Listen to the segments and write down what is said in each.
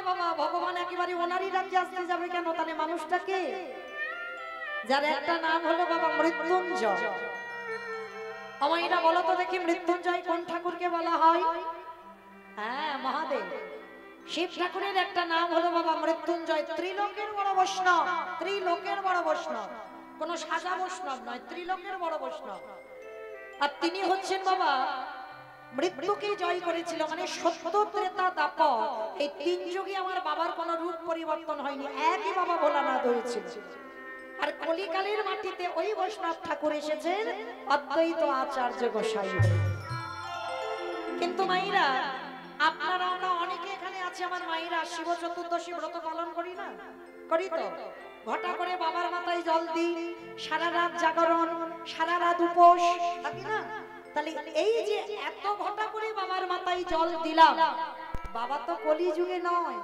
মাটিতে বাবা ভগবান একেবারে ওনারই রাজ্যে আসতে যাবে কেন? তাহলে মানুষটাকে যার একটা নাম হলো বাবা মৃত্যুঞ্জয়। আমাইরা বলো তো দেখি, মৃত্যুঞ্জয় কোন ঠাকুরকে বলা হয়? হ্যাঁ, মহাদেব। শিব ঠাকুরের একটা নাম হলো বাবা মৃত্যুঞ্জয়। ত্রিলোকের বড় বৈষ্ণব, ত্রিলোকের বড় বৈষ্ণব, কোন সাজা বৈষ্ণব নয়, ত্রিলোকের বড় বৈষ্ণব। আর তিনি হচ্ছেন বাবা মৃত্যুকে জয় করেছিল, মানে সত্য ত্রেতা দাপর এই তিন যুগে আমার বাবার কোনো রূপ পরিবর্তন হয়নি, একই বাবা ভোলানাথ হয়েছিল। আর কলিকালের মাটিতে ওই বৈষ্ণব ঠাকুর এসেছেন অদ্বৈত আচার্য গোসাই। কিন্তু মাইরা, আপনারা আমরা অনেকে এখানে আছে, আমার মায়েরা শিব চতুর্দশী ব্রত পালন করি না? করি তো। ঘটা করে বাবার মাথায় জল দিই, সারা রাত জাগরণ, সারা রাত উপোস থাকি না? তাহলে এই যে এত ঘটা করে বাবার মাথায় জল দিলাম, বাবা তো কলি যুগে নয়,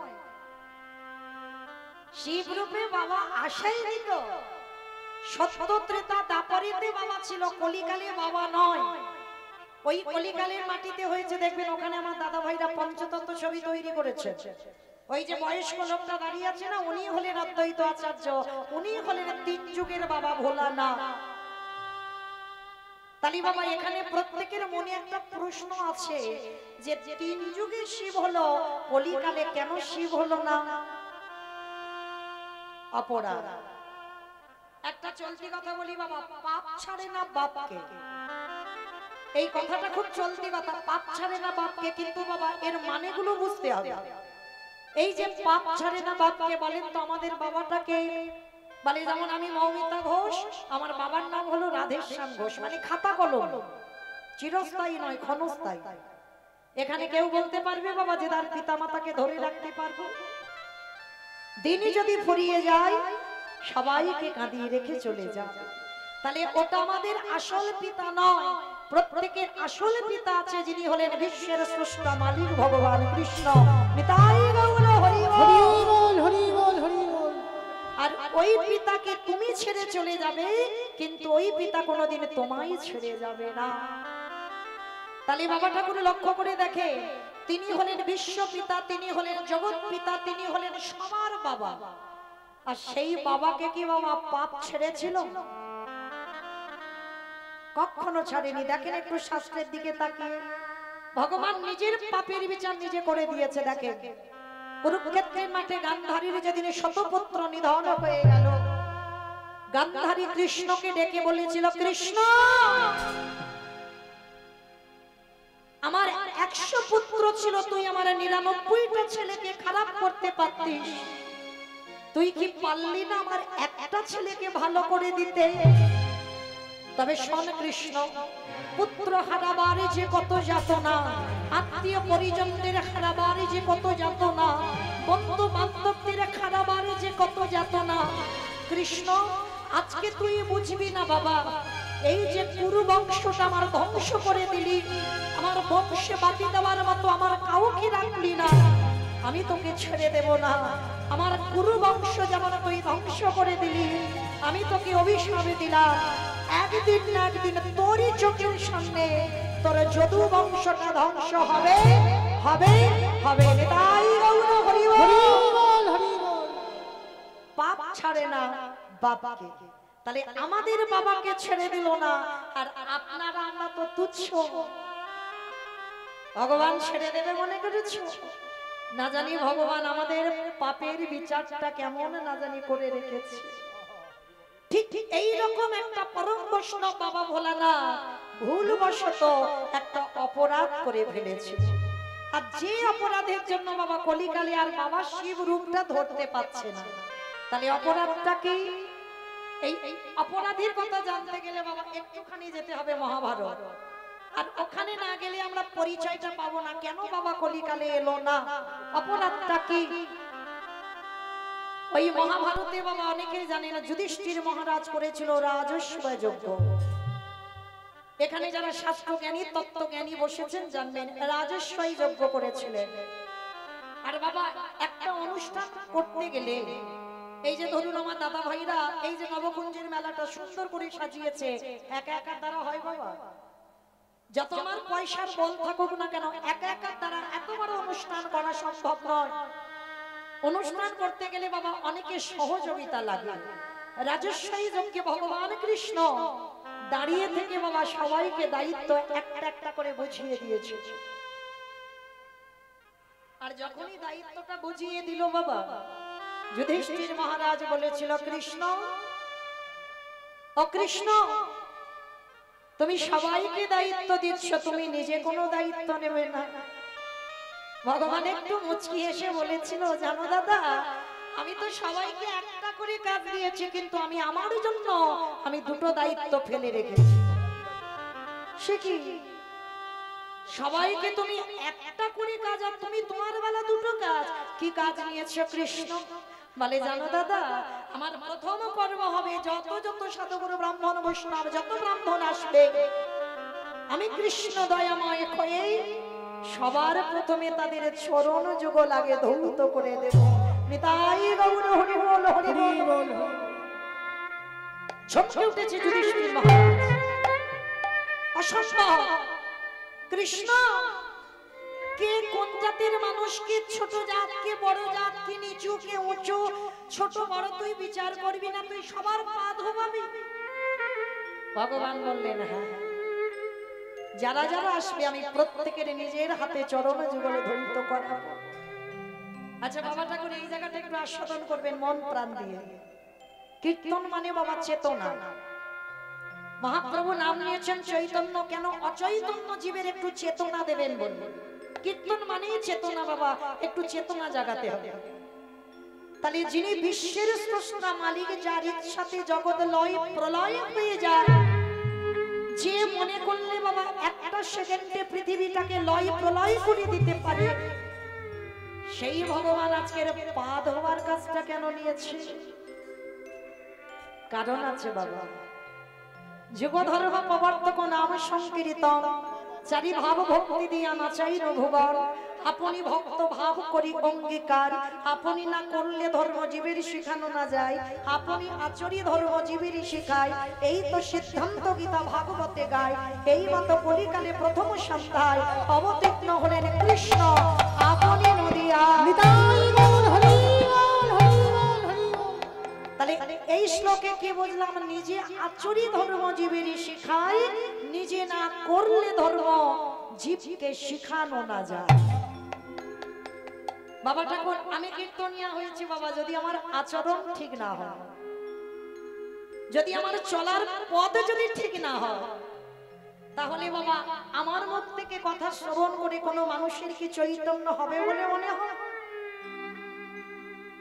শিব রূপে বাবা আসেনি তো। সত্য ত্রেতা দাপরিতে বাবা ছিল, কলিকালে বাবা নয়। ওই কলিকালের মাটিতে হয়েছে, দেখবেন ওখানে আমার দাদা ভাইরা পঞ্চতত্ত্ব ছবি তৈরি করেছে। ওই যে বয়স্ক লোকটা দাঁড়িয়ে আছে না, উনি হলেন অদ্বৈত আচার্য, উনি হলেন তিন যুগের বাবা ভোলানাথ। তালি বাবা, এখানে প্রত্যেকের মনে একটা প্রশ্ন আছে যে তিন যুগে শিব হলো, কলিকালে কেন শিব হলো না? অপরাধ। একটা চলতি কথা বলি বাবা, পাপ ছাড়ে না বাপকে। এই কথাটা খুব চলতি কথা, পাপ ছাড়ে না বাপকে, কিন্তু বাবা এর মানেগুলো বুঝতে হবে। এই যে পাপ ছাড়ে না বাপকে বলেন তো, আমাদের বাবাটাকে বলে, যেমন আমি মৌমিতা ঘোষ, আমার বাবার নাম হলো রাধেশ্যাম ঘোষ, মানে খাতা কলম, চিরস্থায়ী নয়, ক্ষণস্থায়ী। এখানে কেউ বলতে পারবে বাবা যে তার পিতা মাতাকে ধরে রাখতে পারবো? দিনই যদি ফুরিয়ে যায়, সবাইকে কাঁদিয়ে রেখে চলে যায়, তাহলে ওটা আমাদের আসল পিতা নয়। প্রত্যেকের আসল পিতা আছে, যিনি হলেন বিশ্বের স্রষ্টা মালিক ভগবান কৃষ্ণ। নিতাই গৌর হরি বল, হরি বল, হরি বল। আর ওই পিতাকে তুমি ছেড়ে চলে যাবে, কিন্তু ওই পিতা কোনোদিন তোমায় ছেড়ে যাবে না। তাহলে বাবা ঠাকুর লক্ষ্য করে দেখে, তিনি হলেন বিশ্ব পিতা, তিনি হলেন জগৎ পিতা, তিনি হলেন সবার বাবা। আর সেই বাবাকে কি বাবা পাপ ছেড়েছিল? কখনো ছাড়েনি। দেখেন একটু শাস্ত্রের দিকে তাকিয়ে, ভগবান নিজের পাপের বিচার নিজে করে দিয়েছে। দেখেন কুরুক্ষেত্রের মাঠে গান্ধারীর যেদিন শতপুত্র নিধন হয়ে গেল, গান্ধারী কৃষ্ণকে ডেকে বলেছিল, কৃষ্ণ আমার 100 পুত্র ছিল, তুই আমার 99টা ছেলেকে খারাপ করতে পারতিস, তুই কি পারলি না আমার একটা ছেলেকে ভালো করে দিতে? তবে শোন কৃষ্ণ, পুত্র হারাবার যে কত যাতনা, আত্মীয় পরিজনদের হারাবার যে কত যাতনা, বন্ধু বান্ধবদের হারাবার যে কত যাতনা, কৃষ্ণ আজকে তুই বুঝবি না বাবা। এই যে কুরু বংশটা আমার ধ্বংস করে দিলি, আমার বংশে বাতি দেওয়ার মতো আমার কাউকে রাখলি না, আমি তোকে ছেড়ে দেব না। আমার কুরু বংশ যেমন তুই ধ্বংস করে দিলি, আমি তোকে অভিশাপ দিলাম, একদিন না একদিন তোরই চোখের সামনে তোর যদু বংশটা ধ্বংস হবে, হবে, হবে। নিতাই গৌর হরি বল, হরি বল। পাপ ছাড়ে না বাবাকে, তাহলে আমাদের বাবাকে ছেড়ে দিল না, আর আপনারা আমরা তো তুচ্ছ, ভগবান ছেড়ে দেবে মনে করেছো? না জানি ভগবান আমাদের পাপের বিচারটা কেমন না জানি করে রেখেছে। ঠিক ঠিক এইরকম একটা পরম বৈষ্ণব বাবা ভোলানাথ ভুলবশত একটা অপরাধ করে ফেলেছিল, আর যে অপরাধের জন্য বাবা কলিকালে আর বাবা শিব রূপটা ধরতে পারছে না। তাহলে অপরাধটা কি? এই অপরাধীর কথা জানতে গেলে বাবা একটুখানি যেতে হবে মহাভারত, আর ওখানে না গেলে আমরা পরিচয়টা পাবো না, কেন বাবা কলিকালে এলো না, অপরাধটা কি? ওই মহাভারতে বাবা অনেকেই জানে না, যুধিষ্ঠির মহারাজ করেছিল রাজস্বয় যজ্ঞ। এখানে যারা শাস্ত্র জ্ঞানী তত্ত্ব জ্ঞানী বসেছেন জানবেন, রাজস্বয় যজ্ঞ করেছিলেন। আর বাবা একটা অনুষ্ঠান করতে গেলে, এই যে ধরুন আমার দাদা ভাইরা এই যে নবকুঞ্জের মেলাটা সুন্দর করে সাজিয়েছে, একা একা দ্বারা হয় বাবা? যত আমার পয়সার বল থাকুক না কেন, একা একা দ্বারা এত বড় অনুষ্ঠান করা সম্ভব নয়। অনুষ্ঠান করতে গেলে বাবা অনেকে সহযোগিতা লাগে। রাজস্বী যজ্ঞে ভগবান কৃষ্ণ দাঁড়িয়ে থেকে বাবা সবাইকে দায়িত্ব একটা একটা করে বুঝিয়ে দিয়েছে। আর যখনই দায়িত্বটা বুঝিয়ে দিল বাবা, যুধিষ্ঠির মহারাজ বলেছিল, কৃষ্ণ ও কৃষ্ণ, তুমি সবাইকে দায়িত্ব দিচ্ছ, তুমি নিজে কোনো দায়িত্ব নেবে না। ভগবান একটু মুচকি এসে বলেছিল, জানো দাদা, আমি তো সবাইকে একটা করে কাজ দিয়েছি, কিন্তু আমি আমার জন্য আমি দুটো দায়িত্ব ফেলে রেখেছি। সে কি? সবাইকে তুমি একটা করে কাজ, আর তুমি তোমার বেলা দুটো কাজ। কি কাজ নিয়েছো কৃষ্ণ? বলে, জানো দাদা, আমার প্রথম পর্ব হবে, যত যত সাধুগুরু ব্রাহ্মণ বৈষ্ণব যত ব্রাহ্মণ আসবে, আমি কৃষ্ণ দয়াময় হয়ে সবার প্রথমে তাদের চরণ যুগল আগে ধৌত করে দেব। নিতাই গৌর হরি বল, হরি বল। চমকে উঠেছে যুধিষ্ঠির মহারাজ। অসম্ভব! কৃষ্ণ, কে কোন জাতের মানুষ, কে ছোট জাত, কে বড় জাত, কে নিচু, কে উঁচু, ছোট বড় তুই বিচার করবি না, তুই সবার পা ধোবাবি। ভগবান বললেন, হ্যাঁ, যারা যারা আসবে আমি প্রত্যেকের নিজের হাতে চরণ যুগলে ধৌত করাবো। আচ্ছা বাবা ঠাকুর, এই জায়গাটা একটু আস্বাদন করবেন মন প্রাণ দিয়ে। কীর্তন মানে বাবা চেতনা। মহাপ্রভু নাম নিয়েছেন চৈতন্য, কেন? অচৈতন্য জীবের একটু চেতনা দেবেন বললেন। কীর্তন মানেই চেতনা বাবা, একটু চেতনা জাগাতে হবে। তাহলে যিনি বিশ্বের স্রষ্টা মালিক, যার ইচ্ছাতে জগৎ লয় প্রলয় হয়ে যায়, যে মনে করলে বাবা একটা সেকেন্ডে পৃথিবীটাকে লয় প্রলয় করে দিতে পারে, সেই ভগবান আজকের পা ধোয়ার কাজটা কেন নিয়েছে? কারণ আছে বাবা। যুগ ধর্ম প্রবর্তক নাম সংকীর্তন, চারি ভাব ভক্তি দিয়া নাচাই ভুবন। আপনি ভক্ত ভাব করি অঙ্গীকার, আপনি না করলে ধর্ম জীবের শিখানো না যায়, আপনি আচরি ধর্ম জীবের শিখায়। এই তো সিদ্ধান্ত গীতা ভাগবতে গায়, এই মতো কলিকালে প্রথম সন্ধ্যায় অবতীর্ণ হলেন কৃষ্ণ আপনি নদিয়া। তাহলে এই শ্লোকে কি বুঝলাম? নিজে আচরি ধর্ম জীবের শিখায়, নিজে না করলে ধর্ম জীবকে শিখানো না যায়। বাবা ঠাকুর, আমি কীর্তনিয়া হয়েছি বাবা, যদি আমার আচরণ ঠিক না হয়, যদি আমার চলার পথ যদি ঠিক না হয়, তাহলে বাবা আমার মুখ থেকে কথা শ্রবণ করে কোনো মানুষের কি চৈতন্য হবে বলে মনে হয়?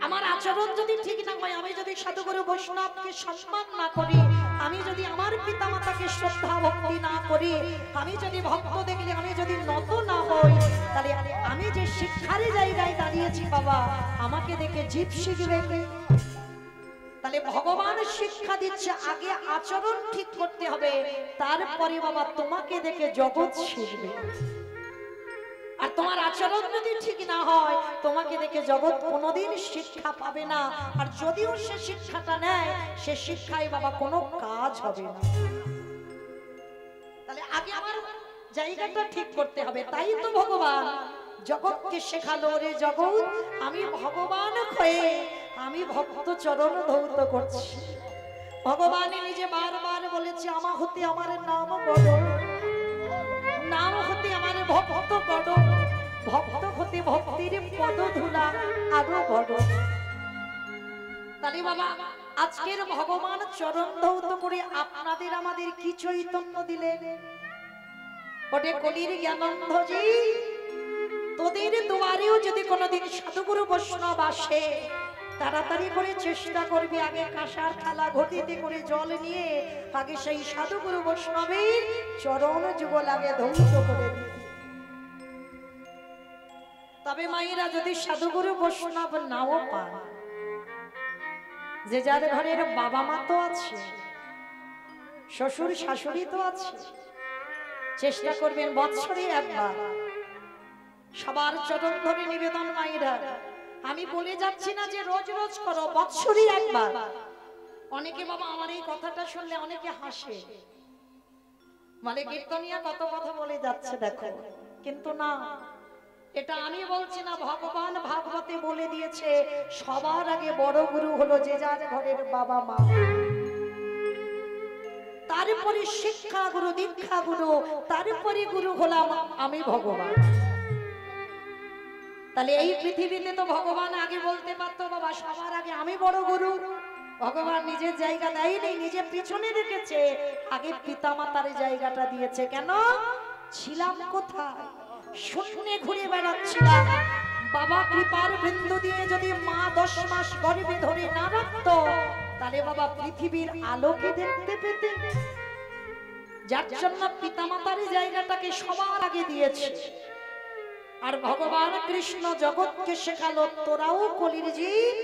আমার আচরণ যদি ঠিক না হয়, আমি যদি সাধুগুরু বৈষ্ণবকে সম্মান না করি, আমি যদি আমার পিতামাতাকে শ্রদ্ধা ভক্তি না করি, আমি যদি ভক্ত দেখলে আমি যদি নত না হই, তাহলে আমি যে শিক্ষার জায়গায় দাঁড়িয়েছি বাবা, আমাকে দেখে জীব শিখবে। তাহলে ভগবান শিক্ষা দিচ্ছে, আগে আচরণ ঠিক করতে হবে, তারপরে বাবা তোমাকে দেখে জগৎ শিখবে। আর তোমার আচরণ যদি ঠিক না হয়, তোমাকে দেখে জগৎ কোনোদিন শিক্ষা পাবে না। আর যদিও সে শিক্ষাটা নেয়, সে শিক্ষায় বাবা কোনো কাজ হবে না। তাহলে আগে আমার জায়গাটা ঠিক করতে হবে। তাই তো ভগবান জগৎকে শেখালো, রে জগৎ আমি ভগবান হয়ে আমি ভক্ত চরণ ধৌত করছি। ভগবান নিজে বারবার বলেছে, আমা হতে আমার নাম বড়, নাম হতে আমার ভক্ত বড়, ভক্ত হতে ভক্তির পদ ধুলা আরো বড়। তাহলে বাবা আজকের ভগবান চরণ ধৌত করে আপনাদের আমাদের কি চৈতন্য দিলেন? ওটে কলির জ্ঞানন্ধজি, তোদের দুয়ারেও যদি কোনোদিন সাধুগুরু বৈষ্ণব আসে, তাড়াতাড়ি করে চেষ্টা করবি, আগে কাঁসার থালা ঘটিতে করে জল নিয়ে আগে সেই সাধুগুরু বৈষ্ণবের চরণ যুগল আগে ধ্বংস করে দিবি। তবে মায়েরা যদি সাধুগুরু বৈষ্ণব নাও পায়, যে যার ঘরের বাবা মা তো আছে, শ্বশুর শাশুড়ি তো আছে, চেষ্টা করবেন বৎসরে একবার সবার চরণ ধরে নিবেদন। মায়েরা, আমি বলে যাচ্ছি না যে রোজ রোজ করো, বৎসরে একবার। অনেকে বাবা আমার এই কথাটা শুনলে অনেকে হাসে, মানে কীর্তনিয়া কত কথা বলে যাচ্ছে দেখো, কিন্তু না, এটা আমি বলছি না, ভগবান ভাগবতে বলে দিয়েছে সবার আগে বড় গুরু হলো যে যার ঘরের বাবা মা, তারপরে শিক্ষা গুরু, দীক্ষা গুরু, তারপরে গুরু হলাম আমি ভগবান। তাহলে এই পৃথিবীতে তো ভগবান আগে বলতে পারতো বাবা সবার আগে আমি বড় গুরু। ভগবান নিজের জায়গা দেয়নি, নিজে পিছনে রেখেছে, আগে পিতামাতার জায়গাটা দিয়েছে। কেন? ছিলাম কোথায়? শূন্যে ঘুরে বেড়াচ্ছিলাম। বাবা কৃপার বিন্দু দিয়ে যদি মা 10 মাস গর্ভে ধরে না রাখতো, তাহলে বাবা পৃথিবীর আলোকে দেখতে পেতে। যার জন্য পিতামাতার জায়গাটাকে সবার আগে দিয়েছে। আর ভগবান কৃষ্ণ জগৎকে শেখালো তোরাও কলির জীব,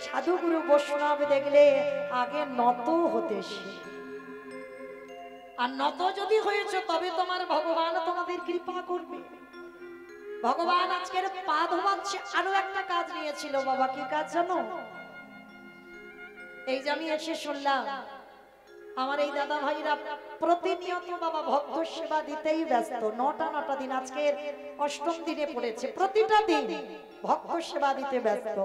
সাধুগুরু বৈষ্ণব দেখলে আগে নত হতে শেখ। আর নত যদি হয়েছে তবে তোমার ভগবান তোমাদের কৃপা করবে। ভগবান আজকের পা ধোয়াচ্ছে, আরো একটা কাজ নিয়েছিল বাবা। কি কাজ জানো? এই যে আমি এসে শুনলাম আমার এই দাদা ভাইরা প্রতিনিয়ত বাবা ভক্ত সেবা দিতেই ব্যস্ত। 9টা দিন, আজকের 8ম দিনে পড়েছে, প্রতিটা দিন ভক্ত সেবা দিতে ব্যস্ত।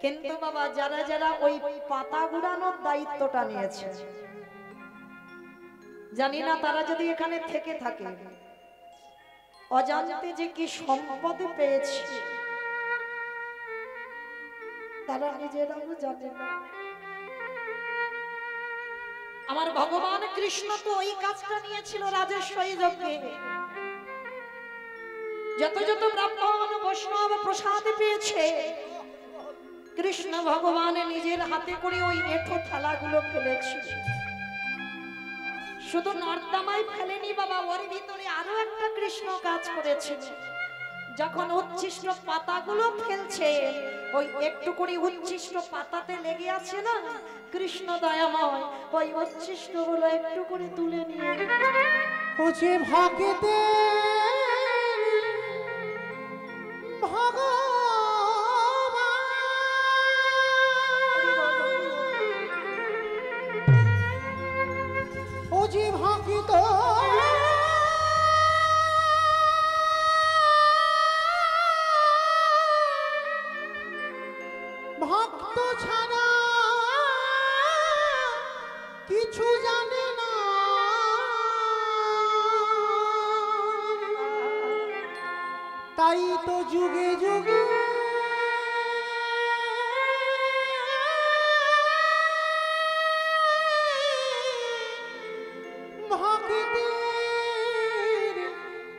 কিন্তু বাবা যারা যারা ওই পাতা গুড়ানোর দায়িত্বটা নিয়েছে, জানি না তারা যদি এখানে থেকে থাকে অজান্তে যে কি সম্পদ পেয়েছে তারা নিজেরাও জানে না। আমার ভগবান কৃষ্ণ তো ওই কাজটা নিয়েছিল রাজেশ্বরী যজ্ঞে। যত যত ব্রাহ্মণ বৈষ্ণব প্রসাদ পেয়েছে, কৃষ্ণ ভগবান নিজের হাতে করে ওই এঁঠো থালাগুলো ফেলেছে। শুধু নর্দমায় ফেলেনি বাবা, ওর ভিতরে আরো একটা কৃষ্ণ কাজ করেছে। যখন উচ্ছিষ্ট পাতাগুলো ফেলছে, ওই একটু করে উচ্ছিষ্ট পাতাতে লেগে আছে না, কৃষ্ণ দয়াময় ওই উচ্ছিষ্ট গুলো একটু করে তুলে নিয়ে ওছে ভাগেতে ওছে ভাগিত ভক্ত ছাড়া কিছু জানে না, তাই তো যুগে যুগে ভক্তের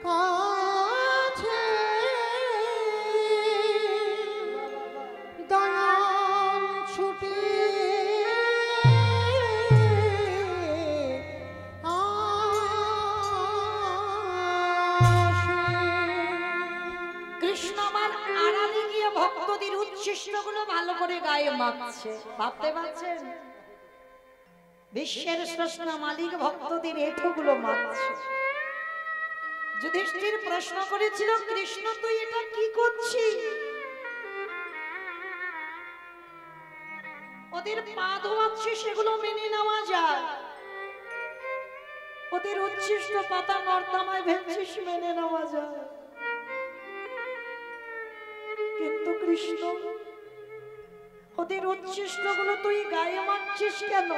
কাছে দয়াল ছুটে কৃষ্ণ আমার আড়ালে গিয়ে ভক্তদের উচ্ছিষ্ট গুলো ভালো করে গায়ে মাখছে। ভাবতে পারছেন? বিশ্বের স্রষ্টা মালিক ভক্তদের এঁঠো গুলো মাখছে। যুধিষ্ঠির প্রশ্ন করেছিল, কৃষ্ণ তুই এটা কি করছিস? ওদের পা ধোয়াচ্ছে, সেগুলো মেনে নেওয়া যায়। ওদের উচ্ছিষ্ট পাতা নর্দমায় ফেলছিস, মেনে নেওয়া যায়। কিন্তু কৃষ্ণ ওদের উচ্ছিষ্ট গুলো তুই গায়ে মাখছিস কেন?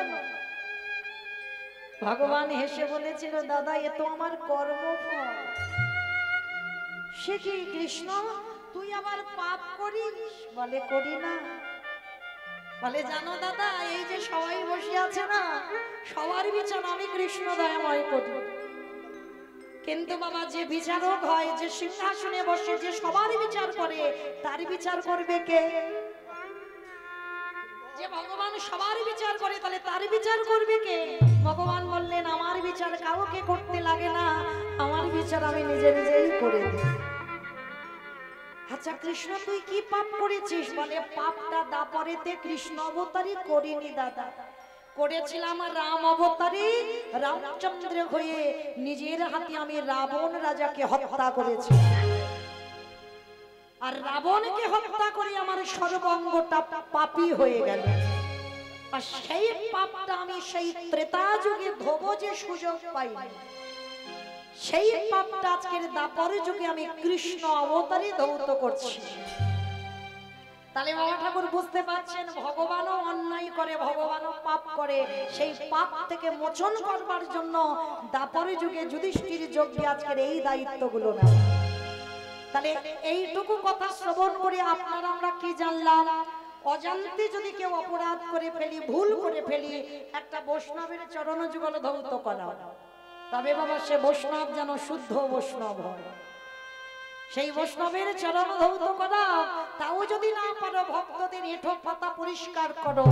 ভগবান হেসে বলেছিল, দাদা এ তো আমার কর্মফল। সে কি কৃষ্ণ তুই আবার পাপ করিস? বলে করি না। বলে জানো দাদা, এই যে সবাই বসে আছে না, সবার বিচার আমি কৃষ্ণ দয়াময় করি। কিন্তু বাবা যে বিচারক হয়, যে সিংহাসনে বসে, যে সবার বিচার করে, তার বিচার করবে কে? যে ভগবান সবার বিচার করে, তাহলে তার বিচার করবে কে? ভগবান বললেন আমার বিচার কাউকে করতে লাগে না, আমার বিচার আমি নিজে নিজেই করে দিই। আচ্ছা কৃষ্ণ তুই কি পাপ করেছিস? বলে পাপটা দাপরেতে কৃষ্ণ অবতারই করিনি দাদা, করেছিলাম রাম অবতারে, রামচন্দ্র হয়ে নিজের হাতে আমি রাবণ রাজাকে হত্যা করেছি। আর রাবণকে হত্যা করে আমার সর্বাঙ্গটা পাপী হয়ে গেল। আর সেই পাপটা আমি সেই ত্রেতা যুগে ধোবো যে সুযোগ পাই, সেই পাপটা আজকের দাপর যুগে আমি কৃষ্ণ অবতারে ধৌত করছি। তাহলে বাবা ঠাকুর বুঝতে পারছেন, ভগবানও অন্যায় করে, ভগবানও পাপ করে, সেই পাপ থেকে মোচন করবার জন্য দাপরে যুগে যুধিষ্ঠির যজ্ঞে আজকের এই দায়িত্বগুলো নেয়। তাহলে এইটুকু কথা শ্রবণ করে আপনারা আমরা কি জানলাম? অজান্তে যদি কেউ অপরাধ করে ফেলি, ভুল করে ফেলি, একটা বৈষ্ণবের চরণ যুগল ধৌত করা, তবে বাবা সে বৈষ্ণব যেন শুদ্ধ বৈষ্ণব হয়। সেই বৈষ্ণবের চরণ ধৌত করা, তাও যদি না পারো ভক্তদের এঁঠো পাতা পরিষ্কার করো,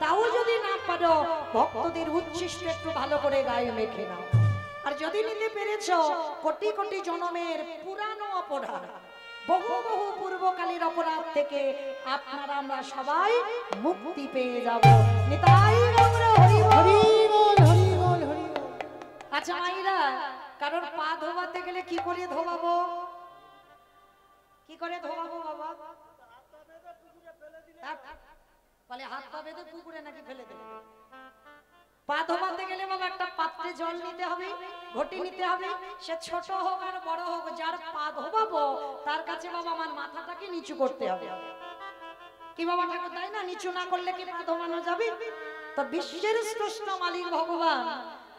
তাও যদি না পারো ভক্তদের উচ্ছিষ্ট একটু ভালো করে গায়ে মেখে নাও। আর যদি নিতে পেরেছ কোটি কোটি জন্মের পুরানো অপরাধ, বহু বহু পূর্বকালের অপরাধ থেকে আপনারা আমরা সবাই মুক্তি পেয়ে যাব। নিতাই গৌর হরি হরি বল, হরি বল, হরি বল। আচ্ছা মাইরা, কারোর পা ধোবাতে গেলে কি করে ধোবাবো? কি করে ধোবাবো বাবা? বলে হাত পা বেঁধে পুকুরে নাকি ফেলে দেবে? পা ধোবাতে গেলে বাবা একটা পাত্রে জল নিতে হবে, ঘটি নিতে হবে, সে ছোট হোক আর বড় হোক, যার পা ধোবাবো তার কাছে বাবা আমার মাথাটাকে নিচু করতে হবে। কি বাবা ঠাকুর, তাই না? নিচু না করলে কি পা ধোবানো যাবে? তো বিশ্বের শ্রেষ্ঠ মালিক ভগবান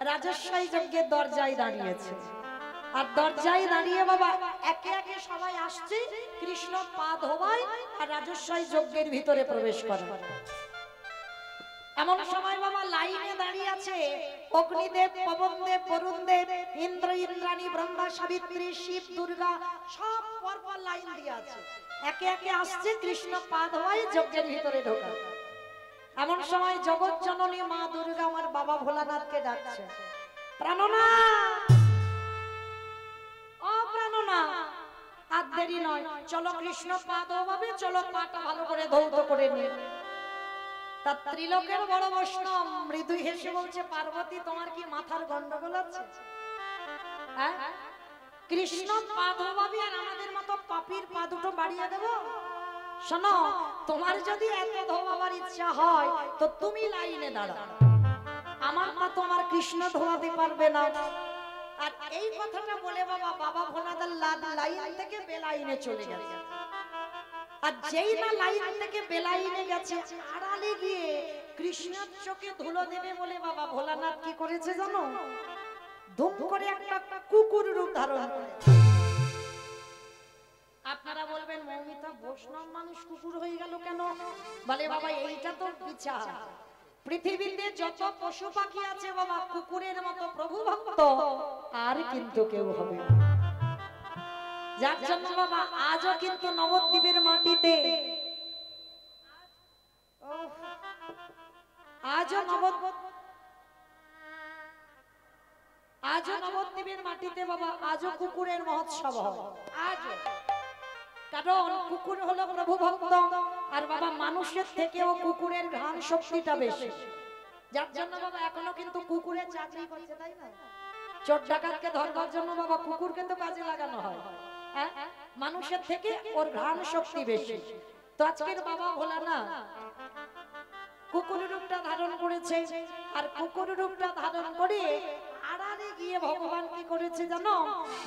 রাজস্বাই যজ্ঞের দরজায় দাঁড়িয়েছে, আর দরজায় দাঁড়িয়ে বাবা একে একে সবাই আসছে, কৃষ্ণ পা ধোবায় আর রাজস্বাই যজ্ঞের ভিতরে প্রবেশ করে। এমন সময় বাবা লাইনে দাঁড়িয়ে আছে অগ্নিদেব, পবনদেব, বরুণদেব, ইন্দ্র, ইন্দ্রাণী, ব্রহ্মা, সাবিত্রী, শিব, দুর্গা, সব পরপর লাইন দিয়ে আছে, একে একে আসছে কৃষ্ণ পা ধোয়ায় যজ্ঞের ভিতরে ঢোকা। এমন সময় জগৎ জননী মা দুর্গা আমার বাবা ভোলানাথকে ডাকছে, প্রাণনাথ, ও প্রাণনাথ, আর দেরি নয়, চলো কৃষ্ণ পা ধোয়াবে, চলো পাটা ভালো করে ধৌত করে নিয়ে। তার ত্রিলোকের বড় বৈষ্ণব মৃদু হেসে বলছে, পার্বতী তোমার কি মাথার গন্ডগোল আছে? কৃষ্ণ পা ধোয়াবে আর আমাদের মতো পাপীর পা দুটো বাড়িয়ে দেব? শোনো, তোমার যদি এত ধোয়াবার ইচ্ছা হয় তো তুমি লাইনে দাঁড়াও, আমার পা তোমার কৃষ্ণ ধোয়াতে পারবে না। আর এই কথাটা বলে বাবা বাবা ভোলাদার লাইন থেকে বেলাইনে চলে গেছে। আর যেই না লাইন থেকে বেলাইনে গেছে, আড়ালে গিয়ে কৃষ্ণের চোখে ধুলো দেবে বলে বাবা ভোলানাথ কি করেছে জানো? ধুম করে একটা কুকুর রূপ ধারণ করে। আপনারা বলবেন মৌমিতা বৈষ্ণব মানুষ কুকুর হয়ে গেল কেন? বলে বাবা এইটা তো বিচার। পৃথিবীতে যত পশু পাখি আছে বাবা, কুকুরের মতো প্রভু ভক্ত আর কিন্তু কেউ হবে না। যার জন্য বাবা আজও কিন্তু নবদ্বীপের মাটিতে, আজও নবদ্বীপের মাটিতে বাবা আজও কুকুরের মহোৎসব হয়। আজও, কারণ কুকুর হলো প্রভু ভক্ত, আর বাবা মানুষের থেকেও কুকুরের ঘ্রাণ শক্তিটা বেশি। যার জন্য বাবা এখনো কিন্তু কুকুরের চাকরি করছে, তাই না? চোর ডাকাতকে ধরবার জন্য বাবা কুকুরকে তো কাজে লাগানো হয়, মানুষের থেকে ওর ঘ্রাণ শক্তি বেশি। তো আজকের বাবা ভোলানাথ কুকুর রূপটা ধারণ করেছে, আর কুকুর রূপটা ধারণ করে আড়ালে গিয়ে ভগবান কি করেছে জানো?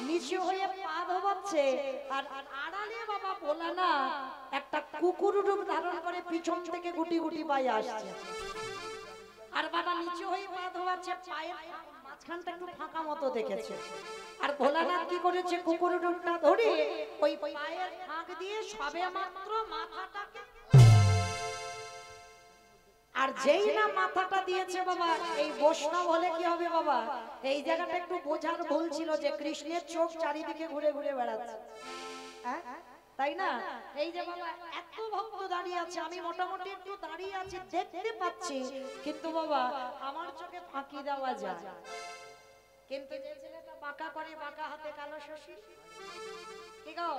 নিচু হয়ে পা ধোবাচ্ছে, আর আড়ালে বাবা ভোলানাথ একটা কুকুর রূপ ধারণ করে পিছন থেকে গুটি গুটি পায়ে আসছে। আর বাবা নিচু হয়ে পা ধোবাচ্ছে, পায়ের মাঝখানটা একটু ফাঁকা মতো দেখেছে। আর ভোলানাথ কি করেছে? কুকুর রূপটা ধরে ওই পায়ের ফাঁক দিয়ে সবে মাত্র মাথাটাকে, আর যেই না মাথাটা দিয়েছে বাবা, এই বৈষ্ণব হলে কি হবে বাবা? এই জায়গাটা একটু বোঝার ভুল ছিল যে কৃষ্ণের চোখ চারিদিকে ঘুরে ঘুরে বেড়াচ্ছে, তাই না? এই যে বাবা এত ভক্ত দাঁড়িয়ে আছে, আমি মোটামুটি একটু দাঁড়িয়ে আছি, দেখতে পাচ্ছি, কিন্তু বাবা আমার চোখে ফাঁকি দেওয়া যায়। কিন্তু যে ছেলেটা বাঁকা করে, বাঁকা হাতে কালো শশী, কি গো,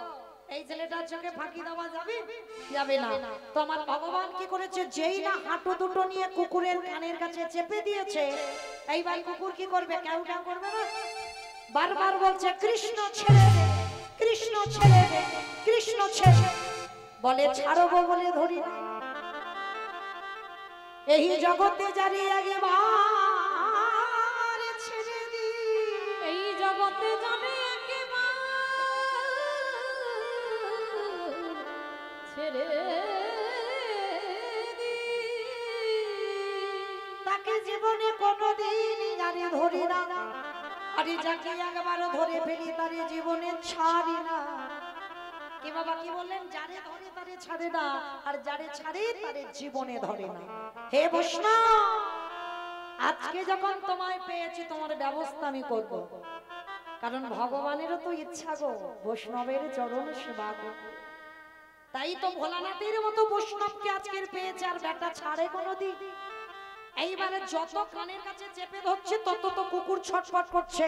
এই ছেলেটার চোখে ফাঁকি দেওয়া যাবে? যাবে না। তো আমার ভগবান কি করেছে? যেই না হাঁটু দুটো নিয়ে কুকুরের কানের কাছে চেপে দিয়েছে, এইবার কুকুর কি করবে? কেউ কেউ করবে না, বারবার বলছে কৃষ্ণ ছেড়ে দে, কৃষ্ণ ছেড়ে দে, কৃষ্ণ ছেড়ে। বলে ছাড়বো বলে ধরি না, এই জগতে জারি আগে বার ছেড়ে দি, এই জগতে জানে ছেড়ে তাকে জীবনে কোনোদিন জানি ধরি না, আরে যাকে একবারও ধরে ফেলি তারে জীবনে ছাড়ি না। কি বাবা কি বললেন? যারে ধরে তারে ছাড়ে না, আর যারে ছাড়ে তারে জীবনে ধরে না। হে বৈষ্ণব, আজকে যখন তোমায় পেয়েছি তোমার ব্যবস্থা আমি করব, কারণ ভগবানেরও তো ইচ্ছা গো বৈষ্ণবের চরণ সেবা করব। তাই তো ভোলানাথের মতো বৈষ্ণবকে আজকের পেয়েছে, আর বেটা ছাড়ে কোনোদিন। এইবারে যত কানের কাছে চেপে ধরছে তত তো কুকুর ছটফট করছে।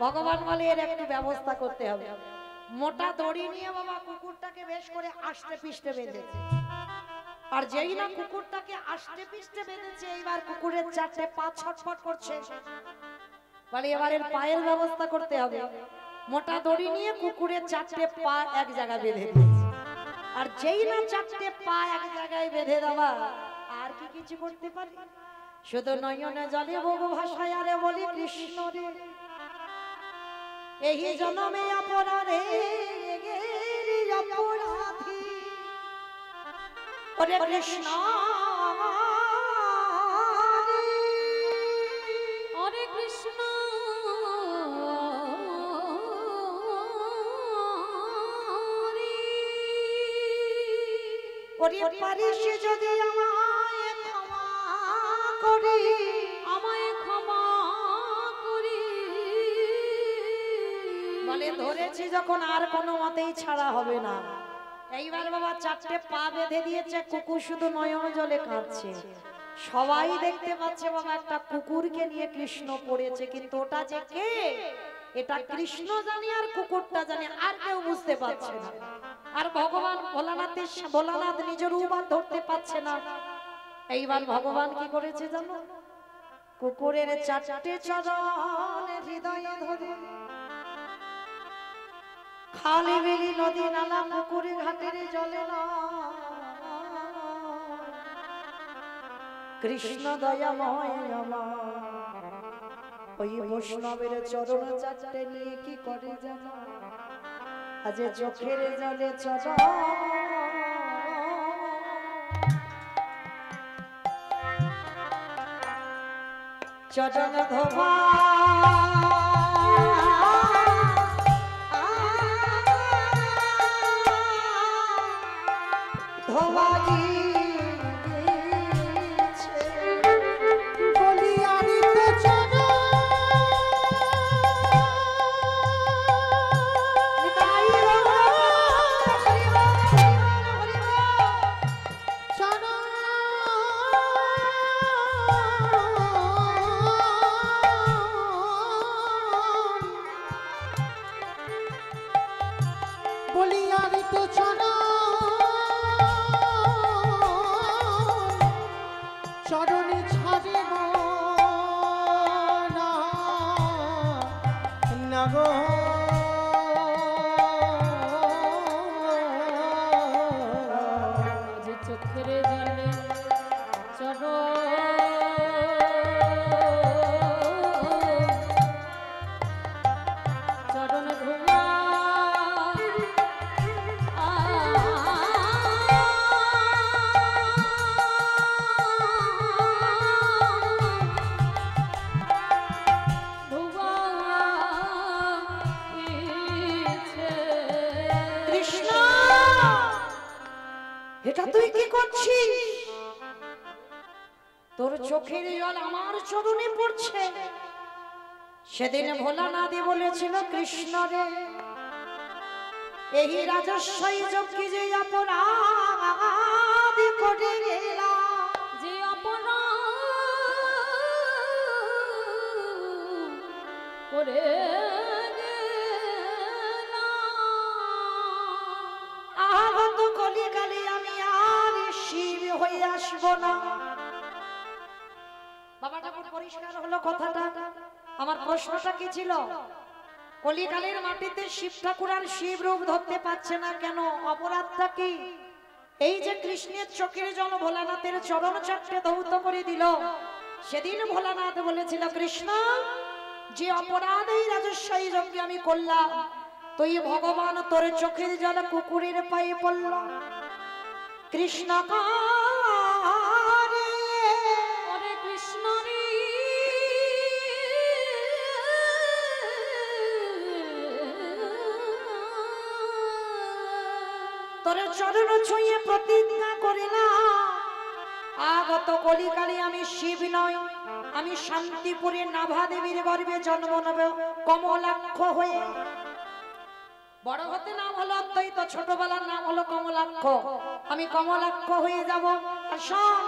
ভগবান বলে এর একটু ব্যবস্থা করতে হবে। মোটা দড়ি নিয়ে বাবা কুকুরটাকে বেশ করে আষ্টে পিষ্টে বেঁধেছে, আর যেই না কুকুরটাকে আষ্টে পিষ্টে বেঁধেছে, এইবার কুকুরের চারটে পা ছটফট করছে। বলে এবারের পায়ের ব্যবস্থা করতে হবে। মোটা দড়ি নিয়ে কুকুরের চারটে পা এক জায়গায় বেঁধে দিয়েছে, আর যেই না চারটে পা এক জায়গায় বেঁধে দেওয়া, আর কি কিছু করতে পারি? শুধু নয়নে জলে বহু ভাষায় আরে বলি কৃষ্ণ রে, এই জনমে অপরাধে অপরাধী, ওরে কৃষ্ণ হরে কৃষ্ণ ওরে পারিস যদি আমায় ক্ষমা করি, আমায় ক্ষমা করি। বলে ধরেছি যখন আর কোনো মতেই ছাড়া হবে না। এইবার বাবা চারটে পা বেঁধে দিয়েছে, কুকুর শুধু নয়ন জলে কাঁদছে। সবাই দেখতে পাচ্ছে বাবা একটা কুকুরকে নিয়ে কৃষ্ণ পড়েছে, কিন্তু ওটা যে কে এটা কৃষ্ণ জানে আর কুকুরটা জানে, আর কেউ বুঝতে পারছে না। আর ভগবান ভোলানাথ নিজের রূপ ধরতে পারছে না। এইবার ভগবান কি করেছে জানো? কুকুরের চারটে চরণ হৃদয়ে ধরে খালি বেলি নদী নালা পুকুরে ঘাটের জলে না, কৃষ্ণ দয়াময় আমার ওই বৈষ্ণবের চরণ চারটে নিয়ে কি করে জানো? আজ চোখের জলে চরণ চরণ ধোবা ধোবা বলি আমি তো চলো চলো বলি আমি তো চলো চরণে ছাড়ে না না গো যে চোখের জলে চলো চরণ ধোয়া কৃষ্ণ এটা তুই কি করছিস? তোর চোখের জল আমার চরণে পড়ছে। সেদিন ভোলানাথ বলেছিল কৃষ্ণ রে, এই রাজস্বই যজ্ঞে যে অপরাধ করে গেলাম, যে অপরাধ করে আগত কলিকালে আমি আর শিব হয়ে আসবো না। বাবা ঠাকুর পরিষ্কার হলো কথাটা। আমার প্রশ্নটা কি ছিল? কলিকালের মাটিতে শিব ঠাকুর আর শিব রূপ ধরতে পারছে না কেন? অপরাধটা কি? এই যে কৃষ্ণের চোখের জল ভোলানাথের চরণ চারটে ধৌত করে দিল, সেদিন ভোলানাথ বলেছিল কৃষ্ণ যে অপরাধ এই রাজস্বাই যজ্ঞে আমি করলাম, তুই ভগবান তোর চোখের জল কুকুরের পায়ে পড়ল। কৃষ্ণ কারে ওরে কৃষ্ণ রে তোর চরণ ছুঁয়ে প্রতিজ্ঞা করিলাম, আগত কলিকালে আমি শিব নয়, আমি শান্তিপুরে নাভা দেবীর গর্ভে জন্ম নেব কমলাক্ষ হয়ে। বড় হতে নাম হলো অদ্বৈত, ছোটবেলার নাম হলো কমলাক্ষ। আমি কমলাক্ষ হয়ে যাব। আর শোন,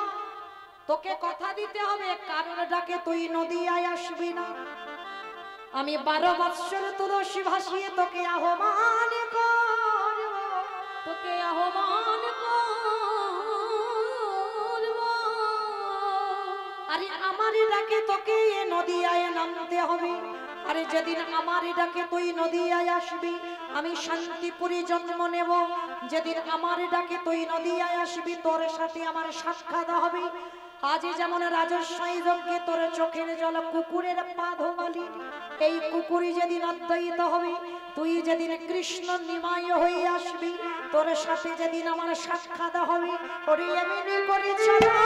তোকে কথা দিতে হবে, কারণ ডাকে তুই নদীয়ায় আসবি না। আমি 12 বৎসর তুলসী ভাসিয়ে তোকে আহ্বান করব, তোকে আহ্বান করব। আরে আমার ডাকে তোকে নদীয়ায় নামতে হবে। আরে যেদিন আমার ডাকে তুই নদীয়ায় আসবি, আমি শান্তিপুরে জন্ম নেব। যেদিন আমার ডাকে তুই নদীয়ায় আসবি, তোর সাথে আমার সাক্ষাৎ হবে। আজ যেমন রাজস্বাই যজ্ঞে তোর চোখের জল কুকুরের পা ধোবালি, এই কুকুরই যেদিন অদ্বৈত হবে, তুই যেদিন কৃষ্ণ নিমায় হয়ে আসবি, তোর সাথে যেদিন আমার সাক্ষাৎ হবে, ওরে এমনি করে চলা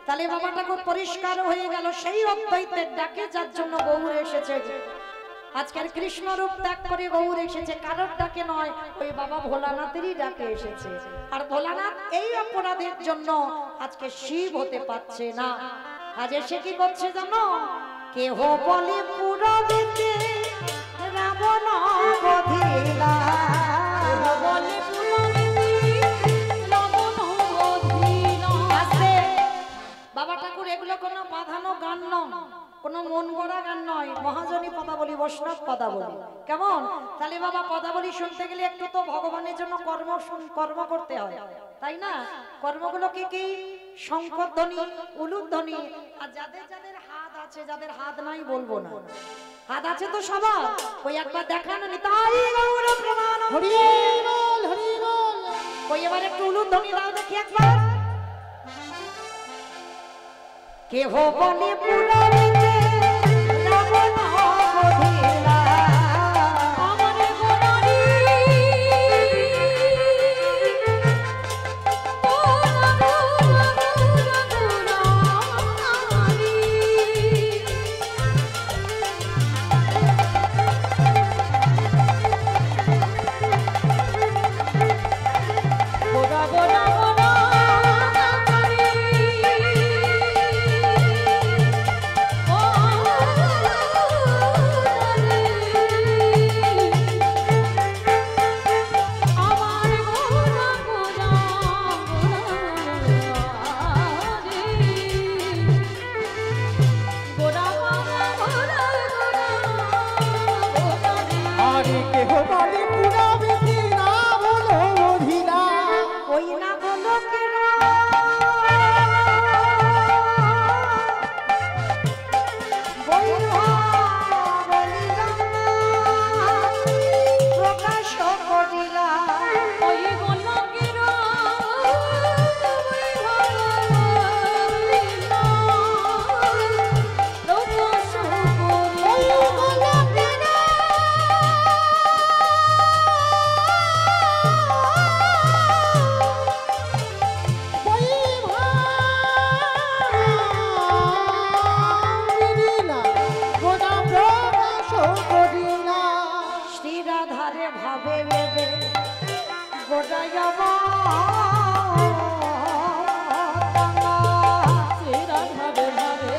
তাহলে বাবাটা খুব পরিষ্কার হয়ে গেল। সেই অদ্বৈতের ডাকে যার জন্য গৌর এসেছে, আজকের কৃষ্ণ রূপ ত্যাগ করে গৌর এসেছে, কারোর ডাকে নয়, ওই বাবা ভোলানাথেরই ডাকে এসেছে। আর ভোলানাথ এই অপরাধের জন্য আজকে শিব হতে পারছে না। আজ এসে কি করছে জানো? কেহ বলে পুরবিতে রাবণ বধিলা, বলে পুরবিতে রাবণ বধিলা। বাবা ঠাকুর এগুলো কোনো বাঁধানো গান নয়, কোনো মন গড়া গান নয়, মহাজনী পদাবলী, বৈষ্ণব পদাবলী। কেমন? তাহলে বাবা পদাবলী শুনতে গেলে একটু তো ভগবানের জন্য কর্ম করতে হয়, তাই না? কর্মগুলো কি কি? শঙ্খধ্বনি, উলুধ্বনি। আর যাদের যাদের হাত আছে, যাদের হাত নাই বলবো না, হাত আছে তো সবার, ওই একবার দেখানো নি তাই গৌর প্রমাণ। হরি বল, হরি বল। ওই এবার একটু উলুধ্বনি দাও দেখি একবার। কেহ বলে পুরবিতে রাবণ বধিলা, আমার গোড়ারি গোড়া গোড়া গোড়া গোড়ারি। গোড়া গোড়া গোড়া আরে কেহ বলে পুরবিতে রাবণ বধিলা, ওই না বলো কেন প্রকাশ করিলা। ওই গোলকের শ্রীরাধারে ভাবে বেবে গোটাইব ভাবে ভাবে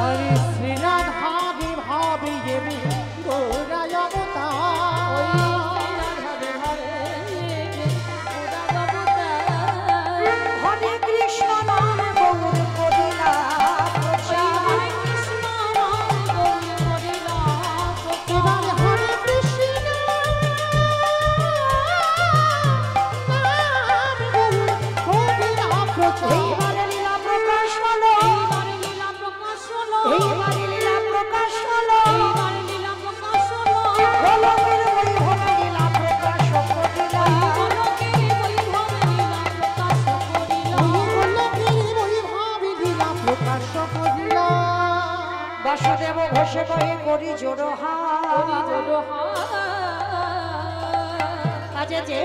আরে শ্রীরাধারে ভাবে বাসুদেব ঘোষে কয়ে করি জোর করি জোর হাত। কাজে যে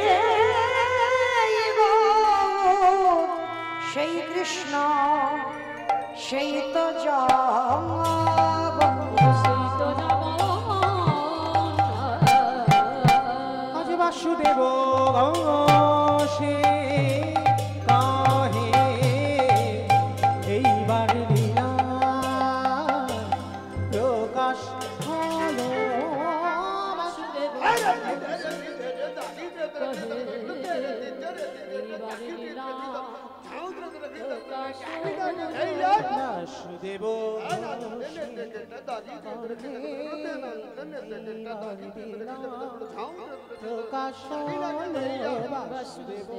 সেই কৃষ্ণ সেই তো জগৎ সেই তো জগৎ। আজ বাসুদেব সে কাহে এইবার লীলা প্রকাশ হলো বাসুদেব বাসুদেব প্রকাশ হলো বাসুদেব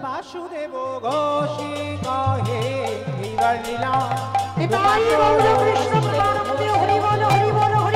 বাসুদেব ঘোষে কহে এইবার লীলা কৃষ্ণ হরি বল হরি বল হরি